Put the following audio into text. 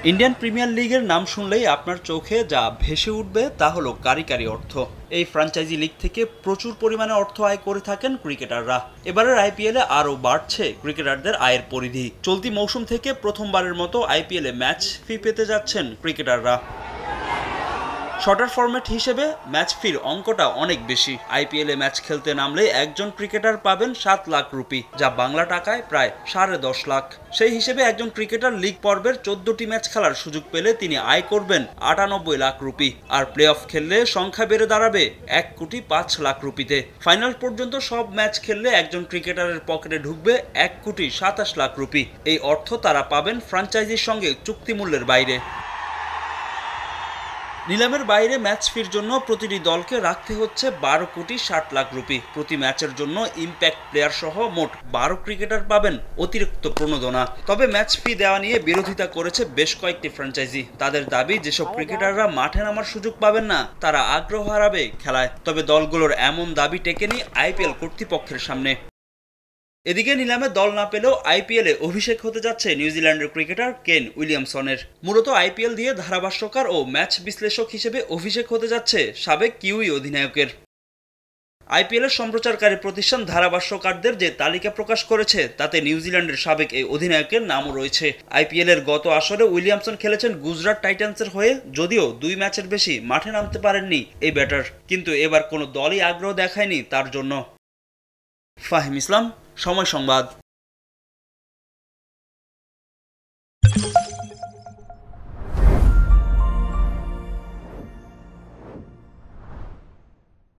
Indian premier লিগের নাম শুনলেই আপনার চোখে যা ভেসে উঠবে তা হলো কারি অর্থ। এই ফ্র্যাঞ্চাইজি লিগ থেকে প্রচুর পরিমাণে অর্থ আয় করে থাকেন ক্রিকেটাররা। এবারের আইপিএলে আরও বাড়ছে ক্রিকেটারদের আয়ের পরিধি। চলতি মৌসুম থেকে প্রথমবারের মতো আইপিএলে ম্যাচ ফি পেতে যাচ্ছেন ক্রিকেটাররা। শর্টার ফরম্যাট হিসেবে ম্যাচ ফির অঙ্কটা অনেক বেশি। আইপিএলে ম্যাচ খেলতে নামলে একজন ক্রিকেটার পাবেন 7 লাখ রুপি, যা বাংলা টাকায় প্রায় 10.5 লাখ। সেই হিসেবে একজন ক্রিকেটার লিগ পর্বের 14টি ম্যাচ খেলার সুযোগ পেলে তিনি আয় করবেন 98 lakh rupee. R play of খেললে সংখ্যা বেড়ে দাঁড়াবে 1,05,00,000 রুপিতে। ফাইনাল পর্যন্ত সব ম্যাচ খেললে একজন ক্রিকেটারের পকেটে ঢুকবে 1,27,00,000 রুপি। এই অর্থ তারা পাবেন ফ্র্যাঞ্চাইজির সঙ্গে চুক্তিমূল্যের বাইরে। নিলামের বাইরে ম্যাচ ফির জন্য প্রতিটি দলকে রাখতে হচ্ছে 12,60,00,000 রুপি। প্রতি ম্যাচের জন্য ইম্প্যাক্ট প্লেয়ার সহ মোট 12 ক্রিকেটার পাবেন অতিরিক্ত প্রণোদনা। তবে ম্যাচ ফি দেওয়া নিয়ে বিরোধিতা করেছে বেশ কয়েকটি ফ্র্যাঞ্চাইজি। তাদের দাবি, যেসব ক্রিকেটাররা মাঠে নামার সুযোগ পাবেন না তারা আগ্রহ হারাবে খেলায়। তবে দলগুলোর এমন দাবি টেকেনি আইপিএল কর্তৃপক্ষের সামনে। এদিকে নিলামে দল না পেলেও আইপিএলে অভিষেক হতে যাচ্ছে নিউজিল্যান্ডের ক্রিকেটার কেন উইলিয়ামসনের। মূলত আইপিএল দিয়ে ধারাভাষ্যকার ও ম্যাচ বিশ্লেষক হিসেবে অভিষেক হতে যাচ্ছে সাবেক কিউই অধিনায়কের। আইপিএলের সম্প্রচারকারী প্রতিষ্ঠান ধারাভাষ্যকারদের যে তালিকা প্রকাশ করেছে তাতে নিউজিল্যান্ডের সাবেক এই অধিনায়কের নামও রয়েছে। আইপিএলের গত আসরে উইলিয়ামসন খেলেছেন গুজরাট টাইটান্সের হয়ে, যদিও 2 ম্যাচের বেশি মাঠে নামতে পারেননি এই ব্যাটার। কিন্তু এবার কোনো দলই আগ্রহ দেখায়নি তার জন্য। ফাহিম ইসলাম, সময় সংবাদ।